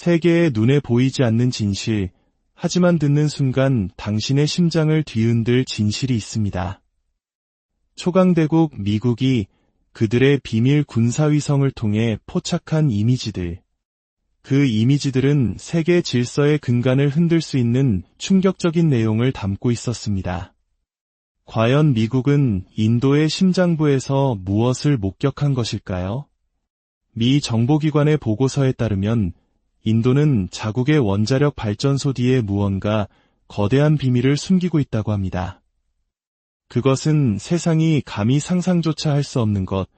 세계의 눈에 보이지 않는 진실, 하지만 듣는 순간 당신의 심장을 뒤흔들 진실이 있습니다. 초강대국 미국이 그들의 비밀 군사위성을 통해 포착한 이미지들. 그 이미지들은 세계 질서의 근간을 흔들 수 있는 충격적인 내용을 담고 있었습니다. 과연 미국은 인도의 심장부에서 무엇을 목격한 것일까요? 미 정보기관의 보고서에 따르면 인도는 자국의 원자력 발전소 뒤에 무언가 거대한 비밀을 숨기고 있다고 합니다. 그것은 세상이 감히 상상조차 할 수 없는 것,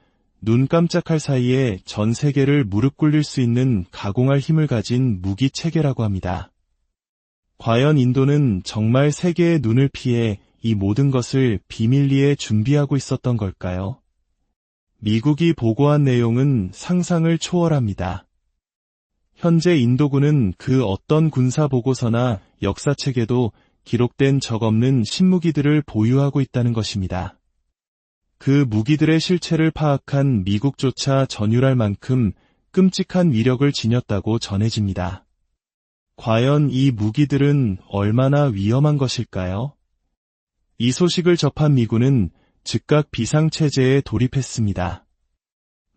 눈 깜짝할 사이에 전 세계를 무릎 꿇릴 수 있는 가공할 힘을 가진 무기 체계라고 합니다. 과연 인도는 정말 세계의 눈을 피해 이 모든 것을 비밀리에 준비하고 있었던 걸까요? 미국이 보고한 내용은 상상을 초월합니다. 현재 인도군은 그 어떤 군사보고서나 역사책에도 기록된 적 없는 신무기들을 보유하고 있다는 것입니다. 그 무기들의 실체를 파악한 미국조차 전율할 만큼 끔찍한 위력을 지녔다고 전해집니다. 과연 이 무기들은 얼마나 위험한 것일까요? 이 소식을 접한 미군은 즉각 비상체제에 돌입했습니다.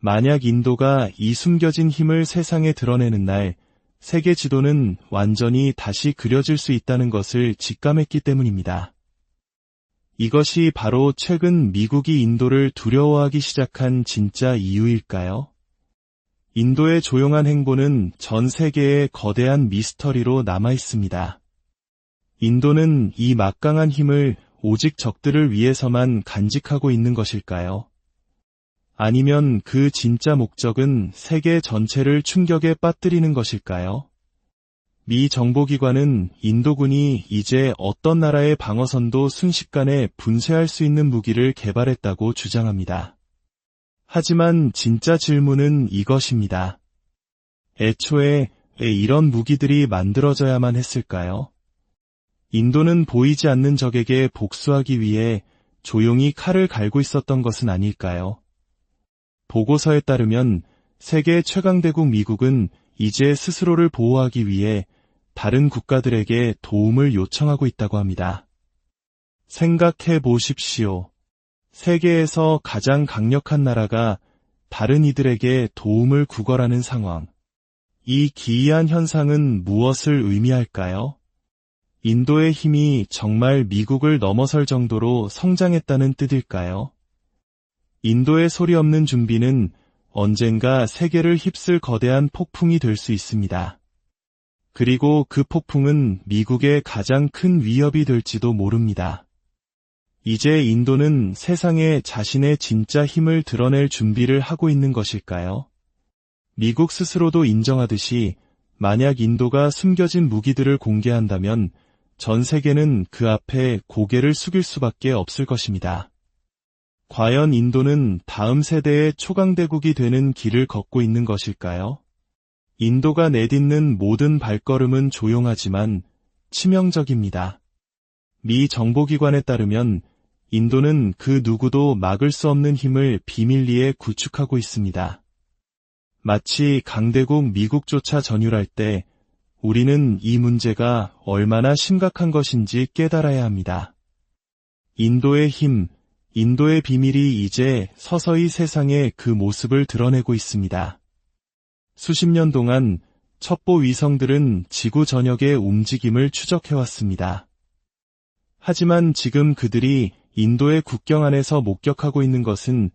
만약 인도가 이 숨겨진 힘을 세상에 드러내는 날, 세계 지도는 완전히 다시 그려질 수 있다는 것을 직감했기 때문입니다. 이것이 바로 최근 미국이 인도를 두려워하기 시작한 진짜 이유일까요? 인도의 조용한 행보는 전 세계의 거대한 미스터리로 남아 있습니다. 인도는 이 막강한 힘을 오직 적들을 위해서만 간직하고 있는 것일까요? 아니면 그 진짜 목적은 세계 전체를 충격에 빠뜨리는 것일까요? 미 정보기관은 인도군이 이제 어떤 나라의 방어선도 순식간에 분쇄할 수 있는 무기를 개발했다고 주장합니다. 하지만 진짜 질문은 이것입니다. 애초에 왜 이런 무기들이 만들어져야만 했을까요? 인도는 보이지 않는 적에게 복수하기 위해 조용히 칼을 갈고 있었던 것은 아닐까요? 보고서에 따르면 세계 최강대국 미국은 이제 스스로를 보호하기 위해 다른 국가들에게 도움을 요청하고 있다고 합니다. 생각해 보십시오. 세계에서 가장 강력한 나라가 다른 이들에게 도움을 구걸하는 상황. 이 기이한 현상은 무엇을 의미할까요? 인도의 힘이 정말 미국을 넘어설 정도로 성장했다는 뜻일까요? 인도의 소리 없는 준비는 언젠가 세계를 휩쓸 거대한 폭풍이 될 수 있습니다. 그리고 그 폭풍은 미국의 가장 큰 위협이 될지도 모릅니다. 이제 인도는 세상에 자신의 진짜 힘을 드러낼 준비를 하고 있는 것일까요? 미국 스스로도 인정하듯이 만약 인도가 숨겨진 무기들을 공개한다면 전 세계는 그 앞에 고개를 숙일 수밖에 없을 것입니다. 과연 인도는 다음 세대의 초강대국이 되는 길을 걷고 있는 것일까요? 인도가 내딛는 모든 발걸음은 조용하지만 치명적입니다. 미 정보기관에 따르면 인도는 그 누구도 막을 수 없는 힘을 비밀리에 구축하고 있습니다. 마치 강대국 미국조차 전율할 때 우리는 이 문제가 얼마나 심각한 것인지 깨달아야 합니다. 인도의 힘, 인도의 비밀이 이제 서서히 세상에 그 모습을 드러내고 있습니다. 수십 년 동안 첩보 위성들은 지구 전역의 움직임을 추적해왔습니다. 하지만 지금 그들이 인도의 국경 안에서 목격하고 있는 것은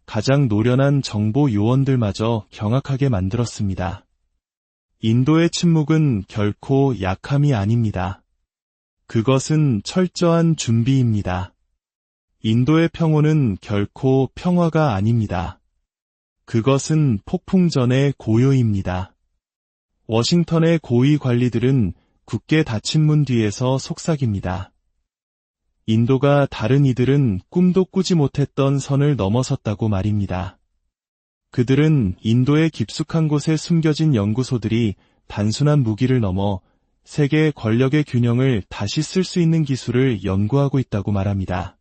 가장 노련한 정보 요원들마저 경악하게 만들었습니다. 인도의 침묵은 결코 약함이 아닙니다. 그것은 철저한 준비입니다. 인도의 평온은 결코 평화가 아닙니다. 그것은 폭풍 전의 고요입니다. 워싱턴의 고위 관리들은 굳게 닫힌 문 뒤에서 속삭입니다. 인도가 다른 이들은 꿈도 꾸지 못했던 선을 넘어섰다고 말입니다. 그들은 인도의 깊숙한 곳에 숨겨진 연구소들이 단순한 무기를 넘어 세계의 권력의 균형을 다시 쓸 수 있는 기술을 연구하고 있다고 말합니다.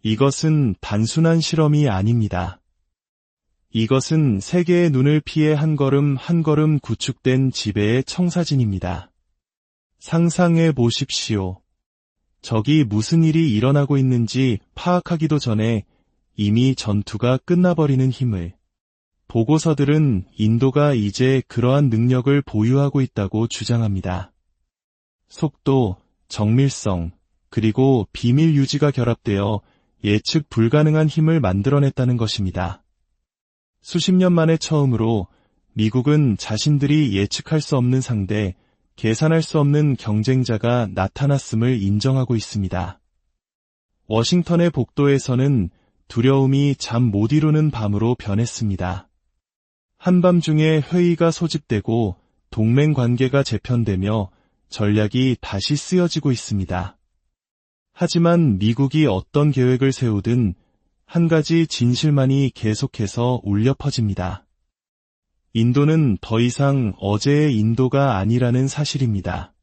이것은 단순한 실험이 아닙니다. 이것은 세계의 눈을 피해 한 걸음 한 걸음 구축된 지배의 청사진입니다. 상상해 보십시오. 적이 무슨 일이 일어나고 있는지 파악하기도 전에 이미 전투가 끝나버리는 힘을. 보고서들은 인도가 이제 그러한 능력을 보유하고 있다고 주장합니다. 속도, 정밀성, 그리고 비밀 유지가 결합되어 예측 불가능한 힘을 만들어냈다는 것입니다. 수십 년 만에 처음으로 미국은 자신들이 예측할 수 없는 상대, 계산할 수 없는 경쟁자가 나타났음을 인정하고 있습니다. 워싱턴의 복도에서는 두려움이 잠 못 이루는 밤으로 변했습니다. 한밤중에 회의가 소집되고 동맹 관계가 재편되며 전략이 다시 쓰여지고 있습니다. 하지만 미국이 어떤 계획을 세우든 한 가지 진실만이 계속해서 울려 퍼집니다. 인도는 더 이상 어제의 인도가 아니라는 사실입니다.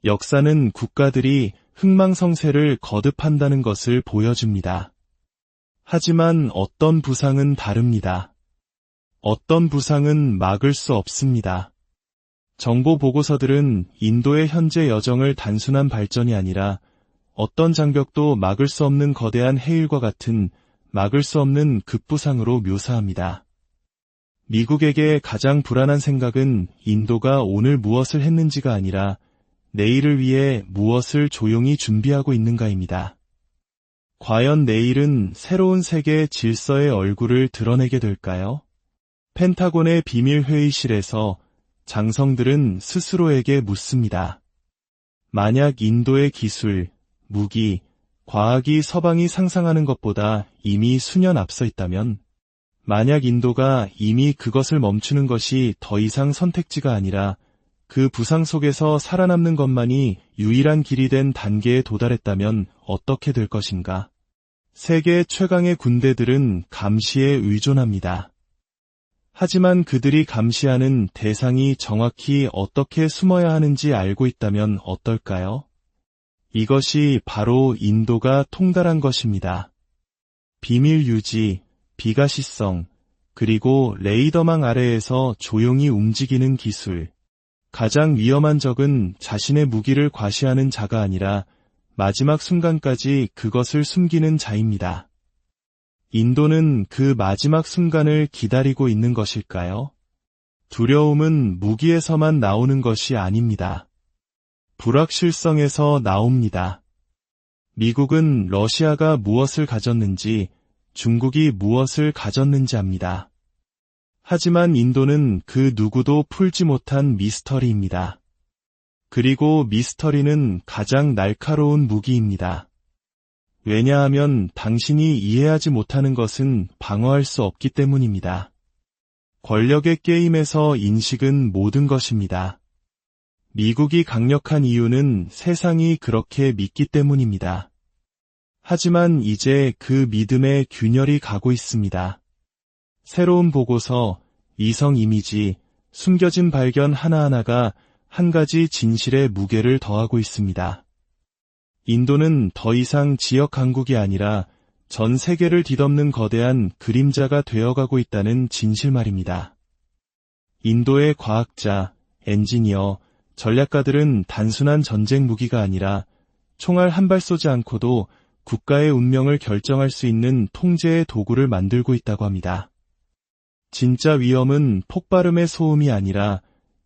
역사는 국가들이 흥망성쇠를 거듭한다는 것을 보여줍니다. 하지만 어떤 부상은 다릅니다. 어떤 부상은 막을 수 없습니다. 정보 보고서들은 인도의 현재 여정을 단순한 발전이 아니라 어떤 장벽도 막을 수 없는 거대한 해일과 같은 막을 수 없는 급부상으로 묘사합니다. 미국에게 가장 불안한 생각은 인도가 오늘 무엇을 했는지가 아니라 내일을 위해 무엇을 조용히 준비하고 있는가입니다. 과연 내일은 새로운 세계 질서의 얼굴을 드러내게 될까요? 펜타곤의 비밀 회의실에서 장성들은 스스로에게 묻습니다. 만약 인도의 기술, 무기, 과학이 서방이 상상하는 것보다 이미 수년 앞서 있다면, 만약 인도가 이미 그것을 멈추는 것이 더 이상 선택지가 아니라 그 부상 속에서 살아남는 것만이 유일한 길이 된 단계에 도달했다면 어떻게 될 것인가? 세계 최강의 군대들은 감시에 의존합니다. 하지만 그들이 감시하는 대상이 정확히 어떻게 숨어야 하는지 알고 있다면 어떨까요? 이것이 바로 인도가 통달한 것입니다. 비밀 유지, 비가시성, 그리고 레이더망 아래에서 조용히 움직이는 기술. 가장 위험한 적은 자신의 무기를 과시하는 자가 아니라 마지막 순간까지 그것을 숨기는 자입니다. 인도는 그 마지막 순간을 기다리고 있는 것일까요? 두려움은 무기에서만 나오는 것이 아닙니다. 불확실성에서 나옵니다. 미국은 러시아가 무엇을 가졌는지, 중국이 무엇을 가졌는지 압니다. 하지만 인도는 그 누구도 풀지 못한 미스터리입니다. 그리고 미스터리는 가장 날카로운 무기입니다. 왜냐하면 당신이 이해하지 못하는 것은 방어할 수 없기 때문입니다. 권력의 게임에서 인식은 모든 것입니다. 미국이 강력한 이유는 세상이 그렇게 믿기 때문입니다. 하지만 이제 그 믿음에 균열이 가고 있습니다. 새로운 보고서, 이성 이미지, 숨겨진 발견 하나하나가 한 가지 진실의 무게를 더하고 있습니다. 인도는 더 이상 지역 강국이 아니라 전 세계를 뒤덮는 거대한 그림자가 되어가고 있다는 진실 말입니다. 인도의 과학자, 엔지니어, 전략가들은 단순한 전쟁 무기가 아니라 총알 한 발 쏘지 않고도 국가의 운명을 결정할 수 있는 통제의 도구를 만들고 있다고 합니다. 진짜 위험은 폭발음의 소음이 아니라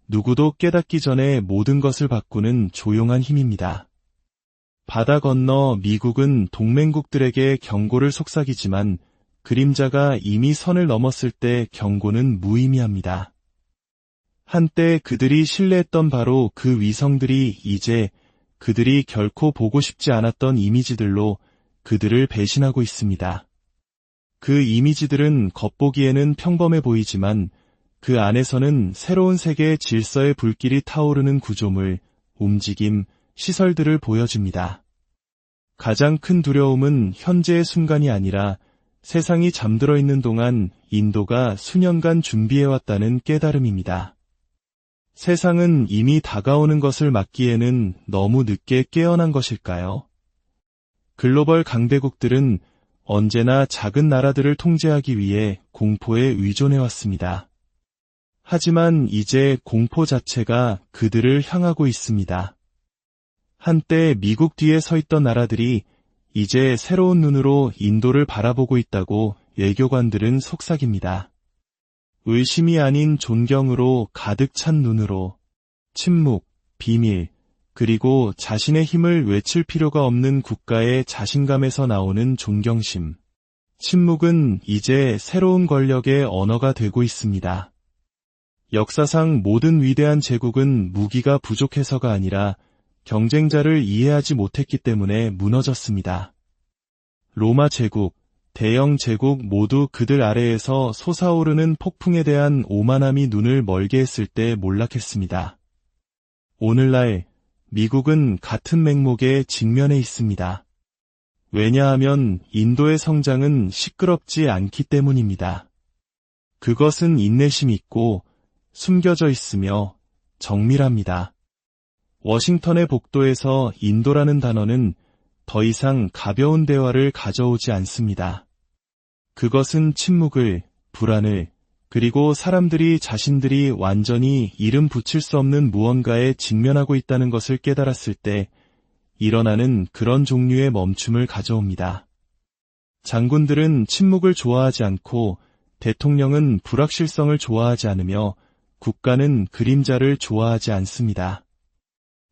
누구도 깨닫기 전에 모든 것을 바꾸는 조용한 힘입니다. 바다 건너 미국은 동맹국들에게 경고를 속삭이지만 그림자가 이미 선을 넘었을 때 경고는 무의미합니다. 한때 그들이 신뢰했던 바로 그 위성들이 이제 그들이 결코 보고 싶지 않았던 이미지들로 그들을 배신하고 있습니다. 그 이미지들은 겉보기에는 평범해 보이지만 그 안에서는 새로운 세계의 질서의 불길이 타오르는 구조물, 움직임, 시설들을 보여줍니다. 가장 큰 두려움은 현재의 순간이 아니라 세상이 잠들어 있는 동안 인도가 수년간 준비해왔다는 깨달음입니다. 세상은 이미 다가오는 것을 막기에는 너무 늦게 깨어난 것일까요? 글로벌 강대국들은 언제나 작은 나라들을 통제하기 위해 공포에 의존해왔습니다. 하지만 이제 공포 자체가 그들을 향하고 있습니다. 한때 미국 뒤에 서 있던 나라들이 이제 새로운 눈으로 인도를 바라보고 있다고 외교관들은 속삭입니다. 의심이 아닌 존경으로 가득 찬 눈으로 침묵, 비밀, 그리고 자신의 힘을 외칠 필요가 없는 국가의 자신감에서 나오는 존경심. 침묵은 이제 새로운 권력의 언어가 되고 있습니다. 역사상 모든 위대한 제국은 무기가 부족해서가 아니라 경쟁자를 이해하지 못했기 때문에 무너졌습니다. 로마 제국, 대영 제국 모두 그들 아래에서 솟아오르는 폭풍에 대한 오만함이 눈을 멀게 했을 때 몰락했습니다. 오늘날 미국은 같은 맹목에 직면해 있습니다. 왜냐하면 인도의 성장은 시끄럽지 않기 때문입니다. 그것은 인내심 있고 숨겨져 있으며 정밀합니다. 워싱턴의 복도에서 인도라는 단어는 더 이상 가벼운 대화를 가져오지 않습니다. 그것은 침묵을, 불안을, 그리고 사람들이 자신들이 완전히 이름 붙일 수 없는 무언가에 직면하고 있다는 것을 깨달았을 때 일어나는 그런 종류의 멈춤을 가져옵니다. 장군들은 침묵을 좋아하지 않고 대통령은 불확실성을 좋아하지 않으며 국가는 그림자를 좋아하지 않습니다.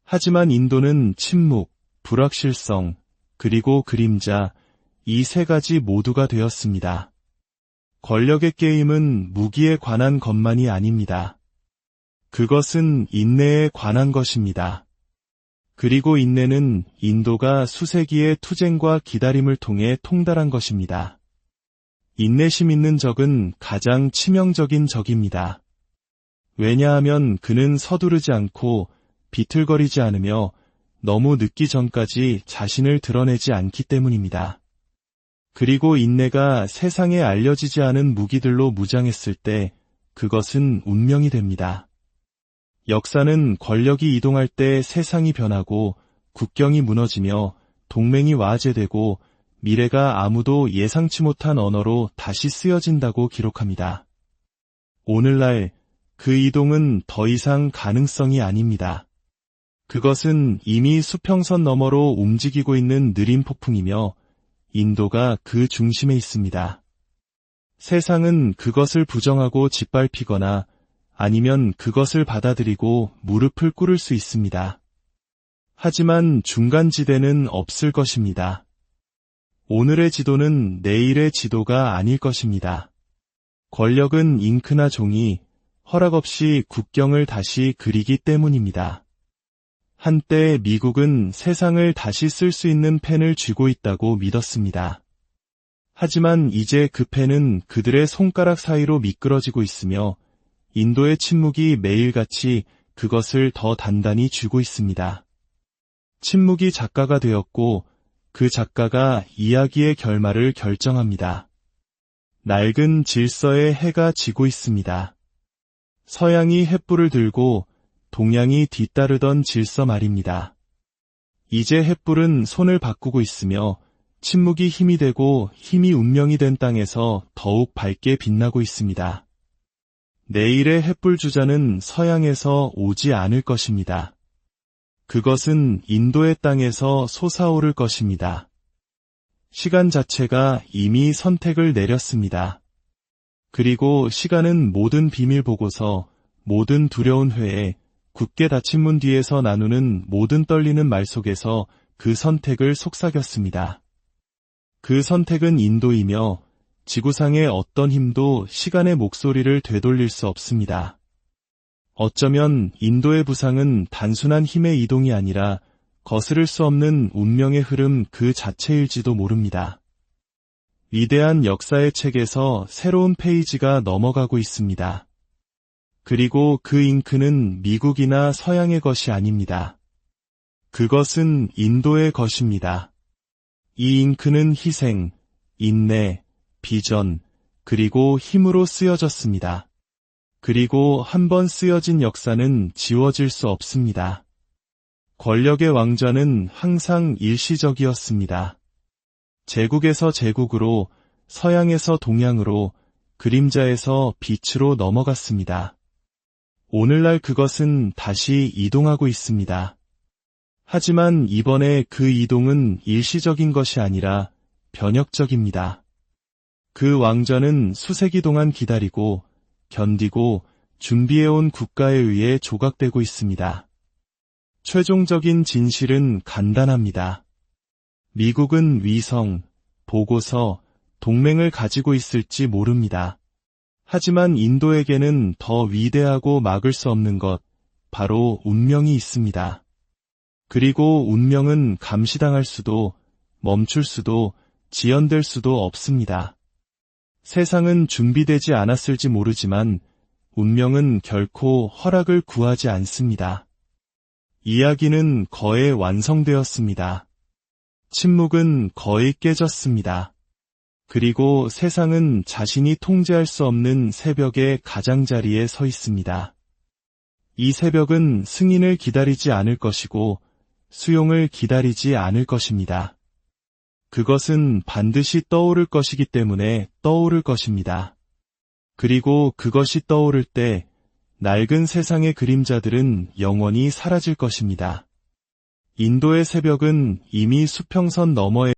하지만 인도는 침묵, 불확실성, 그리고 그림자, 이 세 가지 모두가 되었습니다. 권력의 게임은 무기에 관한 것만이 아닙니다. 그것은 인내에 관한 것입니다. 그리고 인내는 인도가 수세기의 투쟁과 기다림을 통해 통달한 것입니다. 인내심 있는 적은 가장 치명적인 적입니다. 왜냐하면 그는 서두르지 않고 비틀거리지 않으며 너무 늦기 전까지 자신을 드러내지 않기 때문입니다. 그리고 인내가 세상에 알려지지 않은 무기들로 무장했을 때 그것은 운명이 됩니다. 역사는 권력이 이동할 때 세상이 변하고 국경이 무너지며 동맹이 와해되고 미래가 아무도 예상치 못한 언어로 다시 쓰여진다고 기록합니다. 오늘날 그 이동은 더 이상 가능성이 아닙니다. 그것은 이미 수평선 너머로 움직이고 있는 느린 폭풍이며 인도가 그 중심에 있습니다. 세상은 그것을 부정하고 짓밟히거나 아니면 그것을 받아들이고 무릎을 꿇을 수 있습니다. 하지만 중간지대는 없을 것입니다. 오늘의 지도는 내일의 지도가 아닐 것입니다. 권력은 잉크나 종이 허락 없이 국경을 다시 그리기 때문입니다. 한때 미국은 세상을 다시 쓸 수 있는 펜을 쥐고 있다고 믿었습니다. 하지만 이제 그 펜은 그들의 손가락 사이로 미끄러지고 있으며 인도의 침묵이 매일같이 그것을 더 단단히 쥐고 있습니다. 침묵이 작가가 되었고 그 작가가 이야기의 결말을 결정합니다. 낡은 질서의 해가 지고 있습니다. 서양이 횃불을 들고 동양이 뒤따르던 질서 말입니다. 이제 횃불은 손을 바꾸고 있으며 침묵이 힘이 되고 힘이 운명이 된 땅에서 더욱 밝게 빛나고 있습니다. 내일의 횃불 주자는 서양에서 오지 않을 것입니다. 그것은 인도의 땅에서 솟아오를 것입니다. 시간 자체가 이미 선택을 내렸습니다. 그리고 시간은 모든 비밀 보고서, 모든 두려운 회에, 굳게 닫힌 문 뒤에서 나누는 모든 떨리는 말 속에서 그 선택을 속삭였습니다. 그 선택은 인도이며 지구상의 어떤 힘도 시간의 목소리를 되돌릴 수 없습니다. 어쩌면 인도의 부상은 단순한 힘의 이동이 아니라 거스를 수 없는 운명의 흐름 그 자체일지도 모릅니다. 위대한 역사의 책에서 새로운 페이지가 넘어가고 있습니다. 그리고 그 잉크는 미국이나 서양의 것이 아닙니다. 그것은 인도의 것입니다. 이 잉크는 희생, 인내, 비전, 그리고 힘으로 쓰여졌습니다. 그리고 한 번 쓰여진 역사는 지워질 수 없습니다. 권력의 왕좌는 항상 일시적이었습니다. 제국에서 제국으로, 서양에서 동양으로, 그림자에서 빛으로 넘어갔습니다. 오늘날 그것은 다시 이동하고 있습니다. 하지만 이번에 그 이동은 일시적인 것이 아니라 변혁적입니다. 그 왕좌는 수세기 동안 기다리고, 견디고, 준비해온 국가에 의해 조각되고 있습니다. 최종적인 진실은 간단합니다. 미국은 위성, 보고서, 동맹을 가지고 있을지 모릅니다. 하지만 인도에게는 더 위대하고 막을 수 없는 것, 바로 운명이 있습니다. 그리고 운명은 감시당할 수도, 멈출 수도, 지연될 수도 없습니다. 세상은 준비되지 않았을지 모르지만 운명은 결코 허락을 구하지 않습니다. 이야기는 거의 완성되었습니다. 침묵은 거의 깨졌습니다. 그리고 세상은 자신이 통제할 수 없는 새벽의 가장자리에 서 있습니다. 이 새벽은 승인을 기다리지 않을 것이고 수용을 기다리지 않을 것입니다. 그것은 반드시 떠오를 것이기 때문에 떠오를 것입니다. 그리고 그것이 떠오를 때 낡은 세상의 그림자들은 영원히 사라질 것입니다. 인도의 새벽은 이미 수평선 너머에